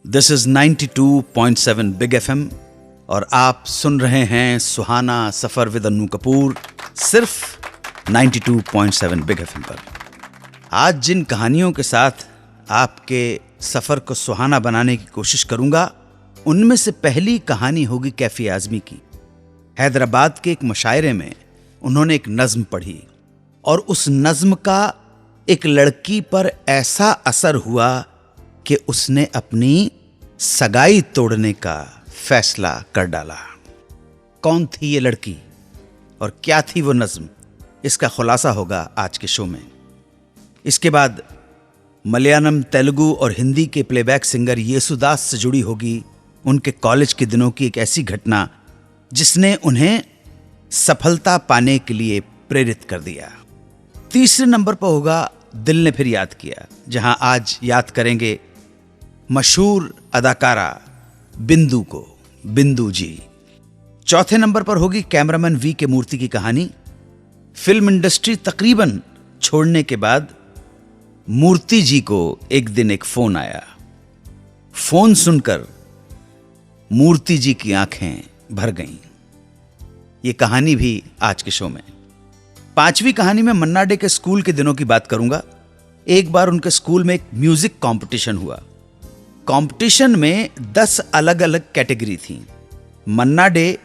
This is 92.7 big FM और आप सुन रहे हैं सुहाना सफर विद अन्नू कपूर सिर्फ 92.7 बिग FM पर। आज जिन कहानियों के साथ आपके सफर को सुहाना बनाने की कोशिश करूंगा, उनमें से पहली कहानी होगी कैफी आजमी की। हैदराबाद के एक मुशायरे में उन्होंने एक नज्म पढ़ी और उस नज्म का एक लड़की पर ऐसा असर हुआ कि उसने अपनी सगाई तोड़ने का फैसला कर डाला। कौन थी ये लड़की और क्या थी वो नज्म, इसका खुलासा होगा आज के शो में। इसके बाद मलयालम, तेलुगु और हिंदी के प्लेबैक सिंगर येसुदास से जुड़ी होगी उनके कॉलेज के दिनों की एक ऐसी घटना जिसने उन्हें सफलता पाने के लिए प्रेरित कर दिया। तीसरे नंबर पर होगा दिल ने फिर याद किया, जहां आज याद करेंगे मशहूर अदाकारा बिंदु को, बिंदु जी। चौथे नंबर पर होगी कैमरामैन वी के मूर्ति की कहानी। फिल्म इंडस्ट्री तकरीबन छोड़ने के बाद मूर्ति जी को एक दिन एक फोन आया। फोन सुनकर मूर्ति जी की आंखें भर गईं। ये कहानी भी आज के शो में। पांचवी कहानी में मन्ना डे के स्कूल के दिनों की बात करूंगा। एक बार उनके स्कूल में एक म्यूजिक कंपटीशन हुआ। कंपटीशन में 10 अलग अलग कैटेगरी थी। मन्ना डे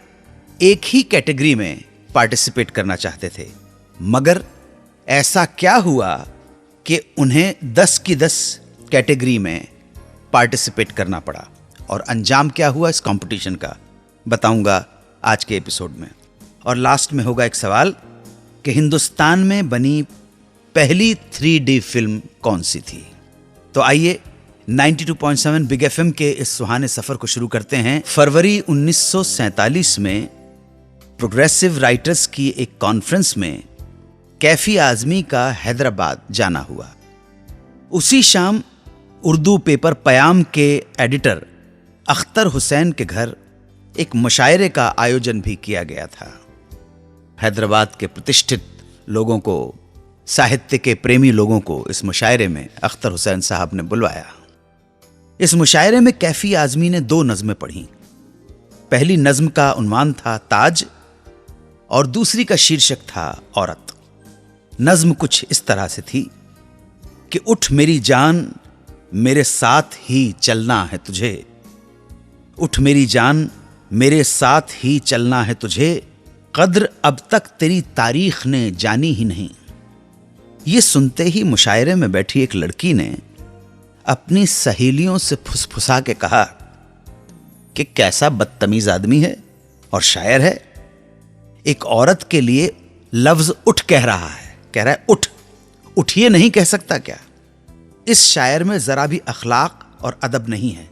एक ही कैटेगरी में पार्टिसिपेट करना चाहते थे, मगर ऐसा क्या हुआ कि उन्हें 10 की 10 कैटेगरी में पार्टिसिपेट करना पड़ा। और अंजाम क्या हुआ इस कंपटीशन का बताऊंगा आज के एपिसोड में। और लास्ट में होगा एक सवाल कि हिंदुस्तान में बनी पहली 3D फिल्म कौन सी थी। तो आइए 92.7 बिग FM के इस सुहाने सफर को शुरू करते हैं। फरवरी 1947 में प्रोग्रेसिव राइटर्स की एक कॉन्फ्रेंस में कैफी आजमी का हैदराबाद जाना हुआ। उसी शाम उर्दू पेपर पयाम के एडिटर अख्तर हुसैन के घर एक मुशायरे का आयोजन भी किया गया था। हैदराबाद के प्रतिष्ठित लोगों को, साहित्य के प्रेमी लोगों को इस मुशायरे में अख्तर हुसैन साहब ने बुलवाया। इस मुशायरे में कैफी आजमी ने 2 नज़में पढ़ी। पहली नज़्म का उन्वान था ताज और दूसरी का शीर्षक था औरत। नज़्म कुछ इस तरह से थी कि उठ मेरी जान मेरे साथ ही चलना है तुझे, उठ मेरी जान मेरे साथ ही चलना है तुझे, कद्र अब तक तेरी तारीख ने जानी ही नहीं। ये सुनते ही मुशायरे में बैठी एक लड़की ने अपनी सहेलियों से फुसफुसा के कहा कि कैसा बदतमीज आदमी है और शायर है। एक औरत के लिए लफ्ज उठ कह रहा है उठ, उठिए नहीं कह सकता क्या? इस शायर में जरा भी अखलाक और अदब नहीं है।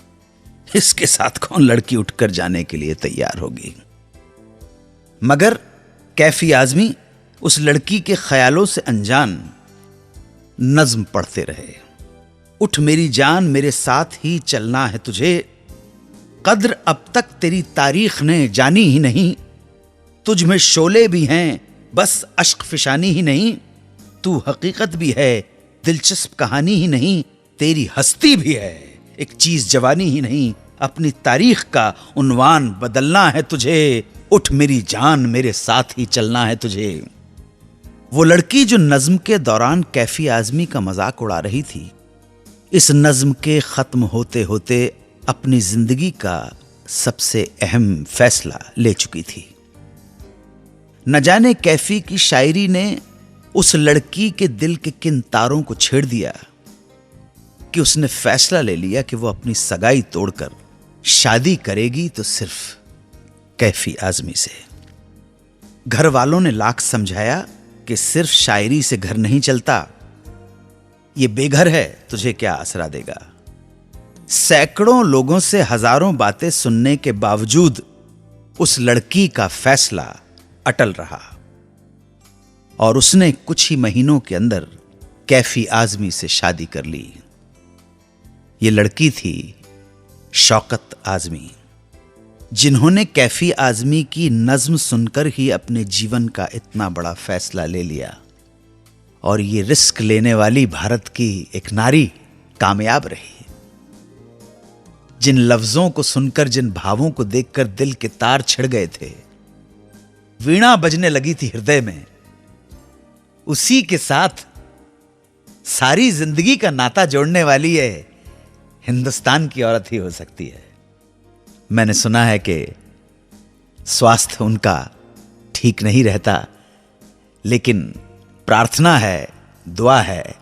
इसके साथ कौन लड़की उठकर जाने के लिए तैयार होगी? मगर कैफी आजमी उस लड़की के ख्यालों से अनजान नज्म पढ़ते रहे। उठ मेरी जान मेरे साथ ही चलना है तुझे, कद्र अब तक तेरी तारीख ने जानी ही नहीं, तुझ में शोले भी हैं बस अश्क फिशानी ही नहीं, तू हकीकत भी है दिलचस्प कहानी ही नहीं, तेरी हस्ती भी है एक चीज जवानी ही नहीं, अपनी तारीख का उन्वान बदलना है तुझे, उठ मेरी जान मेरे साथ ही चलना है तुझे। वो लड़की जो नज्म के दौरान कैफी आजमी का मजाक उड़ा रही थी, इस नज्म के खत्म होते होते अपनी जिंदगी का सबसे अहम फैसला ले चुकी थी। न जाने कैफी की शायरी ने उस लड़की के दिल के किन तारों को छेड़ दिया कि उसने फैसला ले लिया कि वो अपनी सगाई तोड़कर शादी करेगी तो सिर्फ कैफी आजमी से। घर वालों ने लाख समझाया कि सिर्फ शायरी से घर नहीं चलता, ये बेघर है, तुझे क्या आसरा देगा। सैकड़ों लोगों से हजारों बातें सुनने के बावजूद उस लड़की का फैसला अटल रहा और उसने कुछ ही महीनों के अंदर कैफी आजमी से शादी कर ली। ये लड़की थी शौकत आजमी, जिन्होंने कैफी आजमी की नज्म सुनकर ही अपने जीवन का इतना बड़ा फैसला ले लिया और ये रिस्क लेने वाली भारत की एक नारी कामयाब रही। जिन लफ्जों को सुनकर, जिन भावों को देखकर दिल के तार छिड़ गए थे, वीणा बजने लगी थी हृदय में, उसी के साथ सारी जिंदगी का नाता जोड़ने वाली है हिंदुस्तान की औरत ही हो सकती है। मैंने सुना है कि स्वास्थ्य उनका ठीक नहीं रहता, लेकिन प्रार्थना है, दुआ है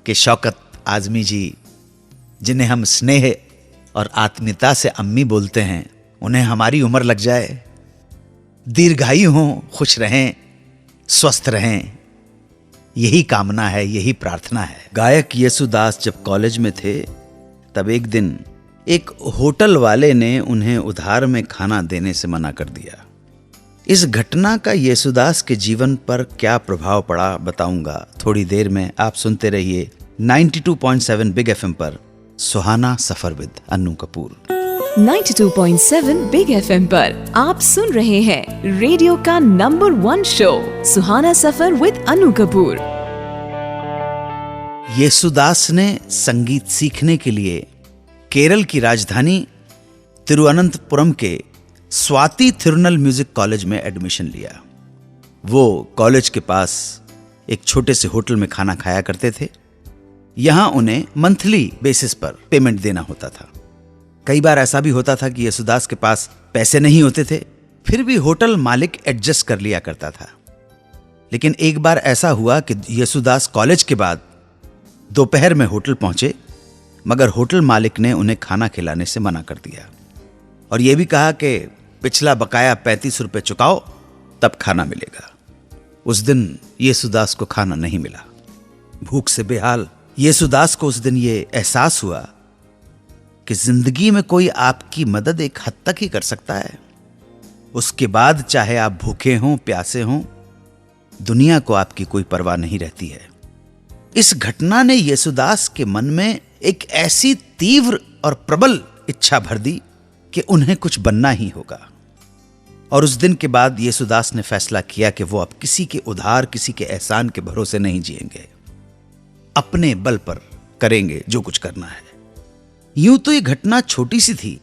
कि शौकत आजमी जी, जिन्हें हम स्नेह और आत्मीयता से अम्मी बोलते हैं, उन्हें हमारी उम्र लग जाए, दीर्घायु हों, खुश रहें, स्वस्थ रहें, यही कामना है, यही प्रार्थना है। गायक येसुदास जब कॉलेज में थे, तब एक दिन एक होटल वाले ने उन्हें उधार में खाना देने से मना कर दिया। इस घटना का येसुदास के जीवन पर क्या प्रभाव पड़ा बताऊंगा थोड़ी देर में। आप सुनते रहिए 92.7 बिग एफएम पर सुहाना सफर with Annu Kapoor. 92.7 big FM पर आप सुन रहे हैं रेडियो का number 1 show Suhana suffer with Annu Kapoor. Yesudas ने संगीत सीखने के लिए केरल की राजधानी तिरुवनंतपुरम के स्वाति थिरुनल म्यूजिक कॉलेज में एडमिशन लिया। वो कॉलेज के पास एक छोटे से होटल में खाना खाया करते थे। यहां उन्हें मंथली बेसिस पर पेमेंट देना होता था। कई बार ऐसा भी होता था कि येसुदास के पास पैसे नहीं होते थे, फिर भी होटल मालिक एडजस्ट कर लिया करता था। लेकिन एक बार ऐसा हुआ कि येसुदास कॉलेज के बाद दोपहर में होटल पहुंचे, मगर होटल मालिक ने उन्हें खाना खिलाने से मना कर दिया और यह भी कहा कि पिछला बकाया 35 रुपए चुकाओ, तब खाना मिलेगा। उस दिन येसुदास को खाना नहीं मिला। भूख से बेहाल येसुदास को उस दिन ये एहसास हुआ कि जिंदगी में कोई आपकी मदद एक हद तक ही कर सकता है। उसके बाद चाहे आप भूखे हों, प्यासे हों, दुनिया को आपकी कोई परवाह नहीं रहती है। इस घटना ने येसुदास के मन में एक ऐसी तीव्र और प्रबल इच्छा भर दी कि उन्हें कुछ बनना ही होगा। और उस दिन के बाद येसुदास ने फैसला किया कि वो अब किसी के उधार, किसी के एहसान के भरोसे नहीं जिएंगे, अपने बल पर करेंगे जो कुछ करना है। यूं तो ये घटना छोटी सी थी,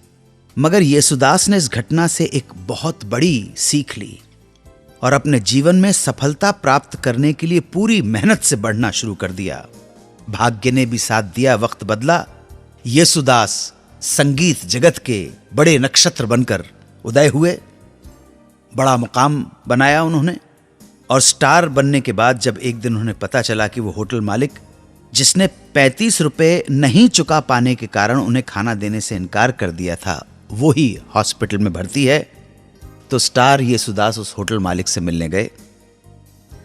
मगर येसुदास ने इस घटना से एक बहुत बड़ी सीख ली और अपने जीवन में सफलता प्राप्त करने के लिए पूरी मेहनत से बढ़ना शुरू कर दिया। भाग्य ने भी साथ दिया, वक्त बदला। येसुदास संगीत जगत के बड़े नक्षत्र बनकर उदय हुए, बड़ा मुकाम बनाया उन्होंने। और स्टार बनने के बाद जब एक दिन उन्हें पता चला कि वो होटल मालिक, जिसने 35 रुपए नहीं चुका पाने के कारण उन्हें खाना देने से इनकार कर दिया था, वो ही हॉस्पिटल में भर्ती है, तो स्टार येसुदास उस होटल मालिक से मिलने गए।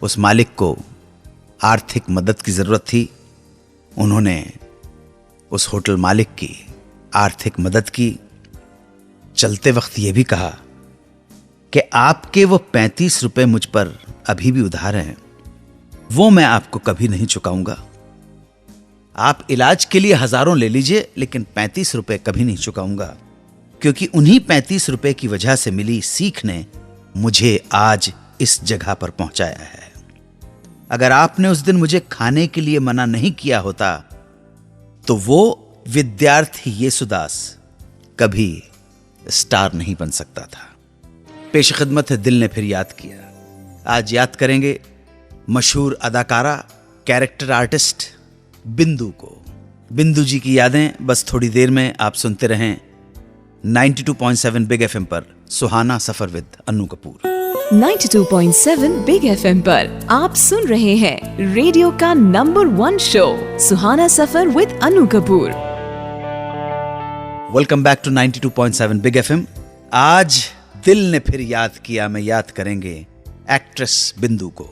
उस मालिक को आर्थिक मदद की जरूरत थी। उन्होंने उस होटल मालिक की आर्थिक मदद की। चलते वक्त यह भी कहा कि आपके वो 35 रुपए मुझ पर अभी भी उधार हैं, वो मैं आपको कभी नहीं चुकाऊंगा। आप इलाज के लिए हजारों ले लीजिए, लेकिन 35 रुपए कभी नहीं चुकाऊंगा, क्योंकि उन्हीं 35 रुपए की वजह से मिली सीख ने मुझे आज इस जगह पर पहुंचाया है। अगर आपने उस दिन मुझे खाने के लिए मना नहीं किया होता, तो वो विद्यार्थी येसुदास कभी स्टार नहीं बन सकता था। पेश खिदमत है दिल ने फिर याद किया। आज याद करेंगे मशहूर अदाकारा, कैरेक्टर आर्टिस्ट बिंदु को। बिंदु जी की यादें बस थोड़ी देर में। आप सुनते रहें 92.7 बिग एफएम पर सुहाना सफर with Annu Kapoor. 92.7 big FM पर आप सुन रहे हैं रेडियो का number 1 show Suhana suffer with Annu Kapoor. Welcome back to 92.7 big FM. आज दिल ने फिर याद किया में याद करेंगे एक्ट्रेस बिंदु को,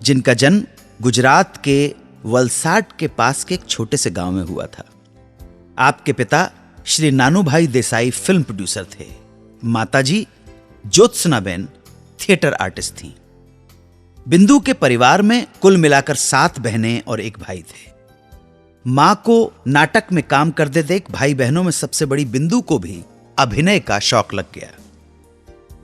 जिनका जन्म गुजरात के वलसाड के पास के एक छोटे से गांव में हुआ था। आपके पिता श्री नानूभाई देसाई फिल्म प्रोड्यूसर थे। माताजी ज्योत्सनाबेन थिएटर आर्टिस्ट थीं। बिंदु के परिवार में कुल मिलाकर 7 बहनें और एक भाई थे। मां को नाटक में काम करते देख भाई बहनों में सबसे बड़ी बिंदु को भी अभिनय का शौक लग गया।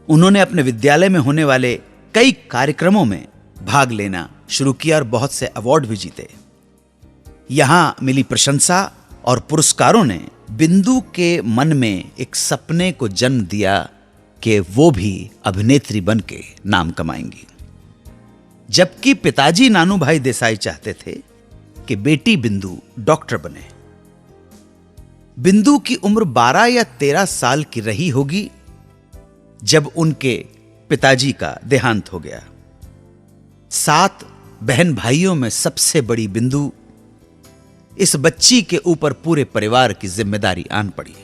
उन्होंने अपने विद्यालय में होने वाले कई कार्यक्रमों में भाग लेना शुरू किया और बहुत से अवार्ड भी जीते। यहां मिली प्रशंसा और पुरस्कारों ने बिंदु के मन में एक सपने को जन्म दिया कि वो भी अभिनेत्री बन के नाम कमाएंगी। जबकि पिताजी नानूभाई देसाई चाहते थे कि बेटी बिंदु डॉक्टर बने। बिंदु की उम्र 12 या 13 साल की रही होगी जब उनके पिताजी का देहांत हो गया। 7 बहन भाइयों में सबसे बड़ी बिंदु। इस बच्ची के ऊपर पूरे परिवार की जिम्मेदारी आन पड़ी।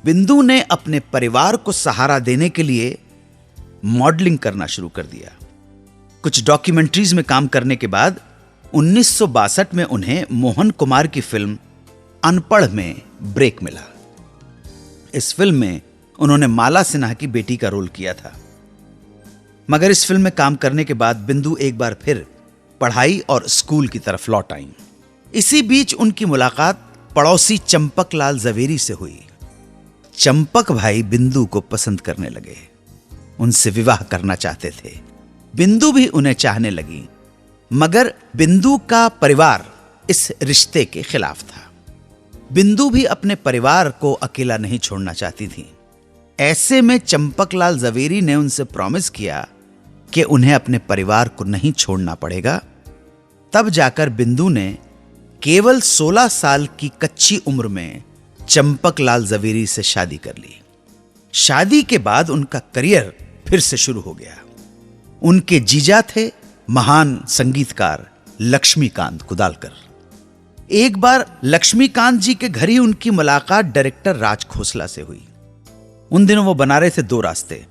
बिंदु ने अपने परिवार को सहारा देने के लिए मॉडलिंग करना शुरू कर दिया। कुछ डॉक्यूमेंट्रीज में काम करने के बाद 1962 में उन्हें मोहन कुमार की फिल्म अनपढ़ में ब्रेक मिला। इस फिल्म में उन्होंने माला सिन्हा की बेटी का रोल किया था। मगर इस फिल्म में काम करने के बाद बिंदु एक बार फिर पढ़ाई और स्कूल की तरफ लौट आईं। इसी बीच उनकी मुलाकात पड़ोसी चंपकलाल जवेरी से हुई। चंपक भाई बिंदु को पसंद करने लगे, उनसे विवाह करना चाहते थे। बिंदु भी उन्हें चाहने लगी, मगर बिंदु का परिवार इस रिश्ते के खिलाफ था। बिंदु भी अपने परिवार को अकेला नहीं छोड़ना चाहती थी। ऐसे में चंपकलाल जवेरी ने उनसे प्रॉमिस किया कि उन्हें अपने परिवार को नहीं छोड़ना पड़ेगा। तब जाकर बिंदु ने केवल 16 साल की कच्ची उम्र में चंपकलाल जवेरी से शादी कर ली। शादी के बाद उनका करियर फिर से शुरू हो गया। उनके जीजा थे महान संगीतकार लक्ष्मीकांत कुदालकर। एक बार लक्ष्मीकांत जी के घर ही उनकी मुलाकात डायरेक्टर राज खोसला से हुई। उन दिनों वो बना रहे थे 2 रास्ते।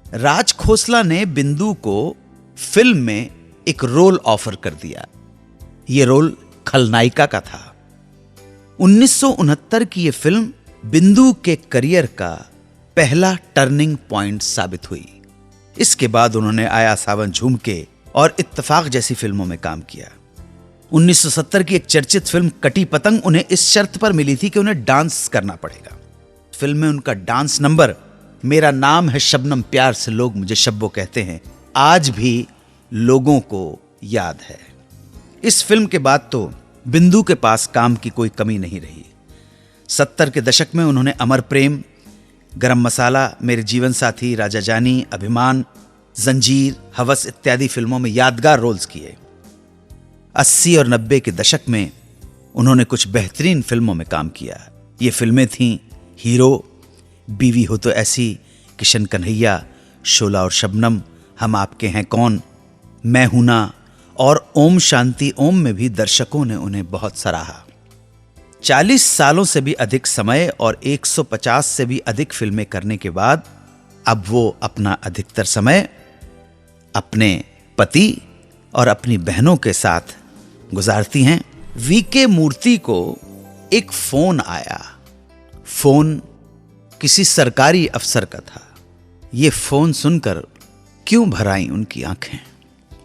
राज खोसला ने बिंदु को फिल्म में एक रोल ऑफर कर दिया। यह रोल खलनायिका का था। 1969 की यह फिल्म बिंदु के करियर का पहला टर्निंग पॉइंट साबित हुई। इसके बाद उन्होंने आया सावन झूमके और इत्तेफाक जैसी फिल्मों में काम किया। 1970 की एक चर्चित फिल्म कटी पतंग उन्हें इस शर्त पर मिली थी कि उन्हें डांस करना पड़ेगा। फिल्म में उनका डांस नंबर मेरा नाम है शबनम प्यार से लोग मुझे शब्बो कहते हैं आज भी लोगों को याद है। इस फिल्म के बाद तो बिंदु के पास काम की कोई कमी नहीं रही। 70 के दशक में उन्होंने अमर प्रेम, गरम मसाला, मेरे जीवन साथी, राजा जानी, अभिमान, जंजीर, हवस इत्यादि फिल्मों में यादगार रोल्स किए। 80 और 90 के दशक में उन्होंने कुछ बेहतरीन फिल्मों में काम किया। ये फिल्में थीं हीरो, बीवी हो तो ऐसी, किशन कन्हैया, शोला और शबनम, हम आपके हैं कौन, मैं हूं ना और ओम शांति ओम में भी दर्शकों ने उन्हें बहुत सराहा। 40 सालों से भी अधिक समय और 150 से भी अधिक फिल्में करने के बाद अब वो अपना अधिकतर समय अपने पति और अपनी बहनों के साथ गुजारती हैं। वीके मूर्ति को एक फोन आया। फोन किसी सरकारी अफसर का था। ये फोन सुनकर क्यों भर आई उनकी आंखें,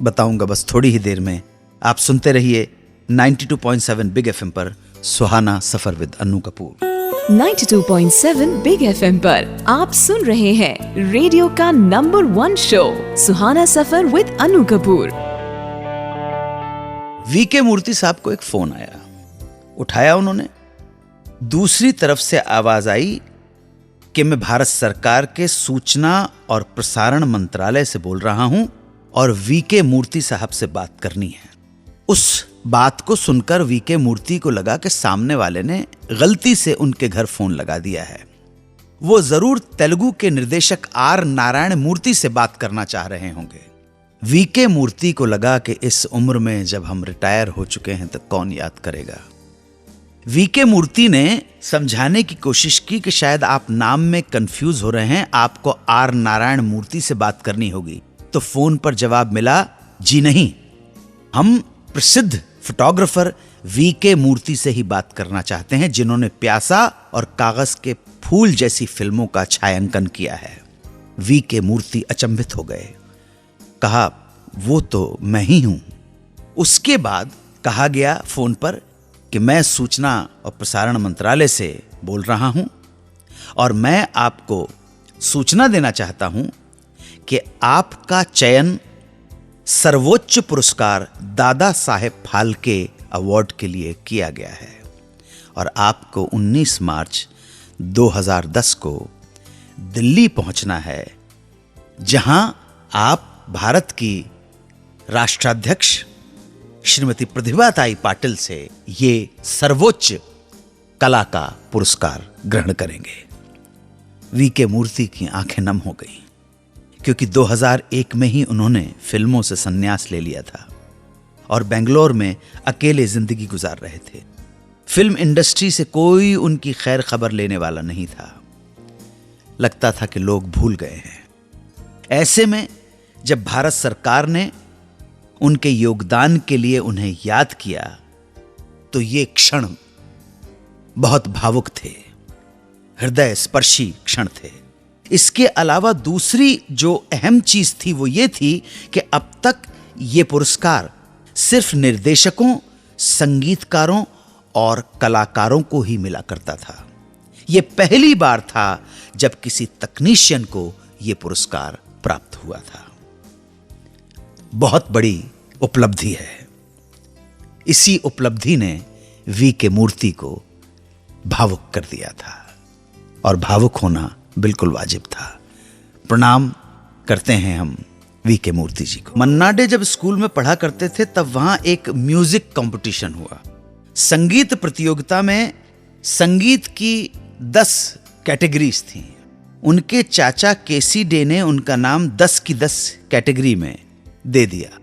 बताऊंगा बस थोड़ी ही देर में। आप सुनते रहिए 92.7 बिग एफएम पर सुहाना सफर with Annu Kapoor. 92.7 big FM पर आप सुन रहे हैं रेडियो का number 1 show Suhana suffer with Annu Kapoor. V K Murthy साहब को एक फोन आया, उठाया उन्होंने। दूसरी तरफ से आवाज आई कि मैं भारत सरकार के सूचना और प्रसारण मंत्रालय से बोल रहा हूं और वीके मूर्ति साहब से बात करनी है। उस बात को सुनकर वीके मूर्ति को लगा कि सामने वाले ने गलती से उनके घर फोन लगा दिया है। वो जरूर तेलुगु के निर्देशक आर नारायण मूर्ति से बात करना चाह रहे होंगे। वीके मूर्ति को लगा कि इस उम्र में जब हम रिटायर हो चुके हैं तो कौन याद करेगा। वीके मूर्ति ने समझाने की कोशिश की कि शायद आप नाम में कंफ्यूज हो रहे हैं, आपको आर नारायण मूर्ति से बात करनी होगी। तो फोन पर जवाब मिला, जी नहीं, हम प्रसिद्ध फोटोग्राफर वीके मूर्ति से ही बात करना चाहते हैं जिन्होंने प्यासा और कागज के फूल जैसी फिल्मों का छायांकन किया है। वीके मूर्ति अचंभित हो गए, कहा वो तो मैं ही हूं। उसके बाद कहा गया फोन पर कि मैं सूचना और प्रसारण मंत्रालय से बोल रहा हूं और मैं आपको सूचना देना चाहता हूं कि आपका चयन सर्वोच्च पुरस्कार दादा साहेब फाल्के अवार्ड के लिए किया गया है और आपको 19 मार्च 2010 को दिल्ली पहुंचना है, जहां आप भारत की राष्ट्राध्यक्ष श्रीमती प्रतिभाताई पाटिल से ये सर्वोच्च कला का पुरस्कार ग्रहण करेंगे। वी.के. मूर्ति की आंखें नम हो गईं, क्योंकि 2001 में ही उन्होंने फिल्मों से संन्यास ले लिया था और बेंगलोर में अकेले जिंदगी गुजार रहे थे। फिल्म इंडस्ट्री से कोई उनकी खैर खबर लेने वाला नहीं था। लगता था कि लोग भूल गए हैं। ऐसे में जब भारत सरकार ने उनके योगदान के लिए उन्हें याद किया तो ये क्षण बहुत भावुक थे, हृदय स्पर्शी क्षण थे। इसके अलावा दूसरी जो अहम चीज थी वो ये थी कि अब तक ये पुरस्कार सिर्फ निर्देशकों, संगीतकारों और कलाकारों को ही मिला करता था। यह पहली बार था जब किसी तकनीशियन को यह पुरस्कार प्राप्त हुआ था। बहुत बड़ी उपलब्धि है। इसी उपलब्धि ने वी.के. मूर्ति को भावुक कर दिया था और भावुक होना बिल्कुल वाजिब था। प्रणाम करते हैं हम वी.के. मूर्ति जी को। मन्ना डे जब स्कूल में पढ़ा करते थे तब वहां एक म्यूजिक कंपटीशन हुआ। संगीत प्रतियोगिता में संगीत की 10 कैटेगरीज थी। उनके चाचा केसी डे ने उनका नाम 10 की 10 कैटेगरी में दे दिया।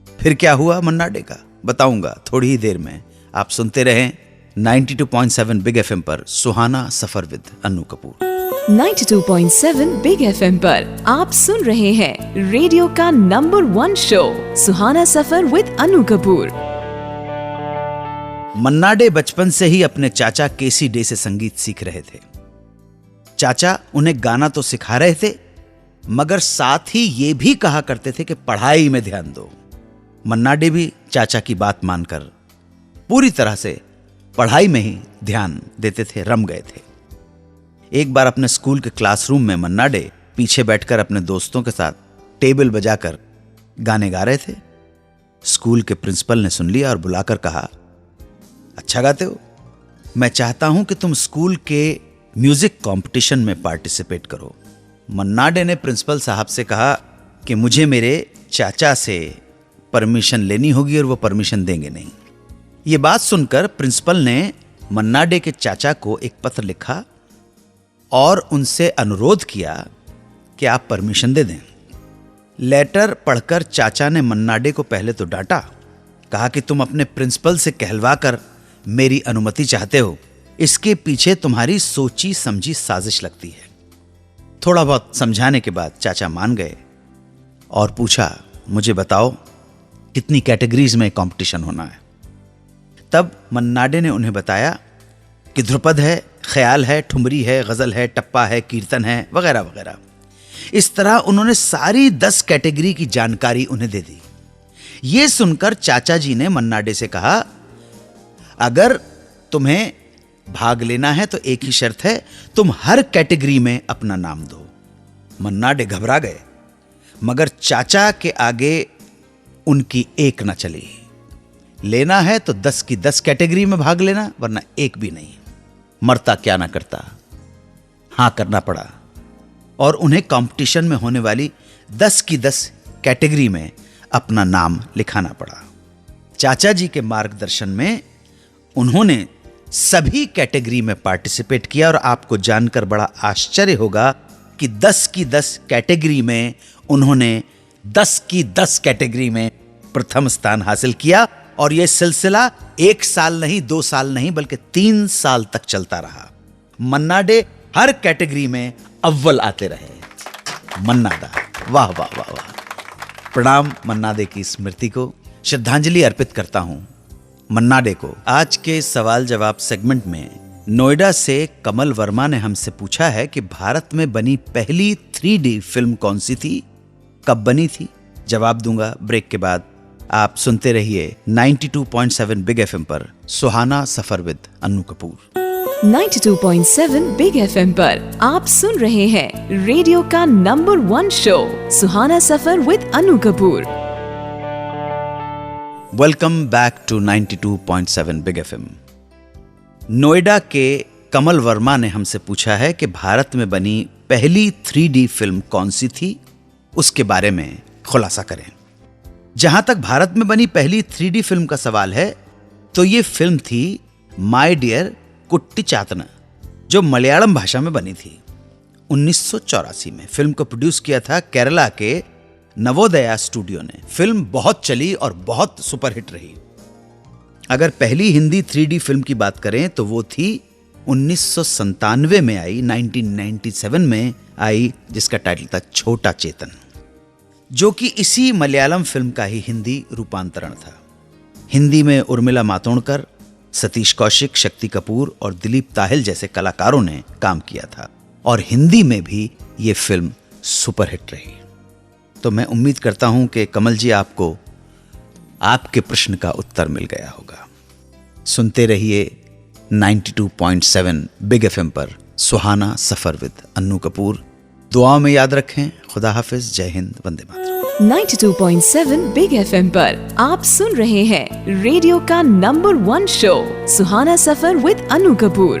फिर क्या हुआ मन्ना डे का बताऊंगा थोड़ी ही देर में। आप सुनते रहें 92.7 बिग एफएम पर सुहाना सफर with Annu Kapoor. 92.7 big FM पर आप सुन रहे हैं रेडियो का number 1 show Suhana suffer with Annu Kapoor. Manna Dey बचपन से ही अपने चाचा केसी डे से संगीत सीख रहे थे। चाचा उन्हें गाना तो सिखा रहे थे, मगर साथ ही ये भी कहा करते थे कि पढ़ाई में ध्यान दो। मन्ना डे भी चाचा की बात मानकर पूरी तरह से पढ़ाई में ही ध्यान देते थे, रम गए थे। एक बार अपने स्कूल के क्लासरूम में मन्ना डे पीछे बैठकर अपने दोस्तों के साथ टेबल बजाकर गाने गा रहे थे। स्कूल के प्रिंसिपल ने सुन लिया और बुलाकर कहा, अच्छा गाते हो, मैं चाहता हूं कि तुम स्कूल के म्यूजिक कंपटीशन में पार्टिसिपेट करो। मन्ना डे ने प्रिंसिपल साहब से कहा कि मुझे मेरे चाचा से परमिशन लेनी होगी और वो परमिशन देंगे नहीं। ये बात सुनकर प्रिंसिपल ने मन्ना डे के चाचा को एक पत्र लिखा और उनसे अनुरोध किया कि आप परमिशन दे दें। लेटर पढ़कर चाचा ने मन्ना डे को पहले तो डांटा, कहा कि तुम अपने प्रिंसिपल से कहलवा कर मेरी अनुमति चाहते हो, इसके पीछे तुम्हारी सोची समझी साजिश लगती है। थोड़ा बहुत समझाने के बाद चाचा मान गए और पूछा, मुझे बताओ कितनी कैटेगरीज में कंपटीशन होना है। तब मन्ना डे ने उन्हें बताया कि ध्रुपद है, ख्याल है, ठुमरी है, गजल है, टप्पा है, कीर्तन है, वगैरह वगैरह। इस तरह उन्होंने सारी 10 कैटेगरी की जानकारी उन्हें दे दी। यह सुनकर चाचा जी ने मन्ना डे से कहा, अगर तुम्हें भाग लेना है तो एक ही शर्त है, तुम हर कैटेगरी में अपना नाम दो। मन्ना डे घबरा गए, मगर चाचा के आगे उनकी एक न चली। लेना है तो 10 की 10 कैटेगरी में भाग लेना, वरना एक भी नहीं। मरता क्या ना करता, हां करना पड़ा और उन्हें कंपटीशन में होने वाली 10 की 10 कैटेगरी में अपना नाम लिखाना पड़ा। चाचा जी के मार्गदर्शन में उन्होंने सभी कैटेगरी में पार्टिसिपेट किया और आपको जानकर बड़ा आश्चर्य होगा कि 10 की 10 कैटेगरी में उन्होंने 10 की 10 कैटेगरी में प्रथम स्थान हासिल किया। और यह सिलसिला 1 साल नहीं, 2 साल नहीं, बल्कि 3 साल तक चलता रहा। मन्ना डे हर कैटेगरी में अव्वल आते रहे। मन्ना दा, वाह वाह वाह वाह। प्रणाम मन्ना डे की स्मृति को श्रद्धांजलि अर्पित करता हूं मन्ना डे को। आज के सवाल जवाब सेगमेंट में नोएडा से कमल वर्मा ने हमसे पूछा है कि भारत में बनी पहली 3D फिल्म कौन सी थी, कब बनी थी। जवाब दूंगा ब्रेक के बाद। आप सुनते रहिए 92.7 बिग एफएम पर सुहाना सफर with Annu Kapoor. 92.7 big FM पर आप सुन रहे हैं रेडियो का number 1 show Suhana suffer with Annu Kapoor. Welcome back to 92.7 big FM. Noida के कमल वर्मा ने हमसे पूछा है कि भारत में बनी पहली 3D फिल्म कौन सी थी, उसके बारे में खुलासा करें। जहां तक भारत में बनी पहली 3D फिल्म का सवाल है तो ये फिल्म थी माय डियर कुट्टी चातना, जो मलयालम भाषा में बनी थी 1984 में। फिल्म को प्रोड्यूस किया था केरला के नवोदया स्टूडियो ने। फिल्म बहुत चली और बहुत सुपरहिट रही। अगर पहली हिंदी 3D फिल्म की बात करें तो वो थी 1997 में आई, 1997 में आई, जिसका टाइटल था छोटा चेतन, जो कि इसी मलयालम फिल्म का ही हिंदी रूपांतरण था। हिंदी में उर्मिला मातोंडकर, सतीश कौशिक, शक्ति कपूर और दिलीप ताहिल जैसे कलाकारों ने काम किया था और हिंदी में भी ये फिल्म सुपरहिट रही। तो मैं उम्मीद करता हूं कि कमल जी आपको आपके प्रश्न का उत्तर मिल गया होगा। सुनते रहिए 92.7 बिग एफएम पर सुहाना सफर विद अन्नू कपूर। दुआओं में याद रखें। खुदा हाफिज, जय हिंद, वंदे मातरम। 92.7 बिग एफएम पर आप सुन रहे हैं रेडियो का number 1 show Suhana suffer with Annu Kapoor.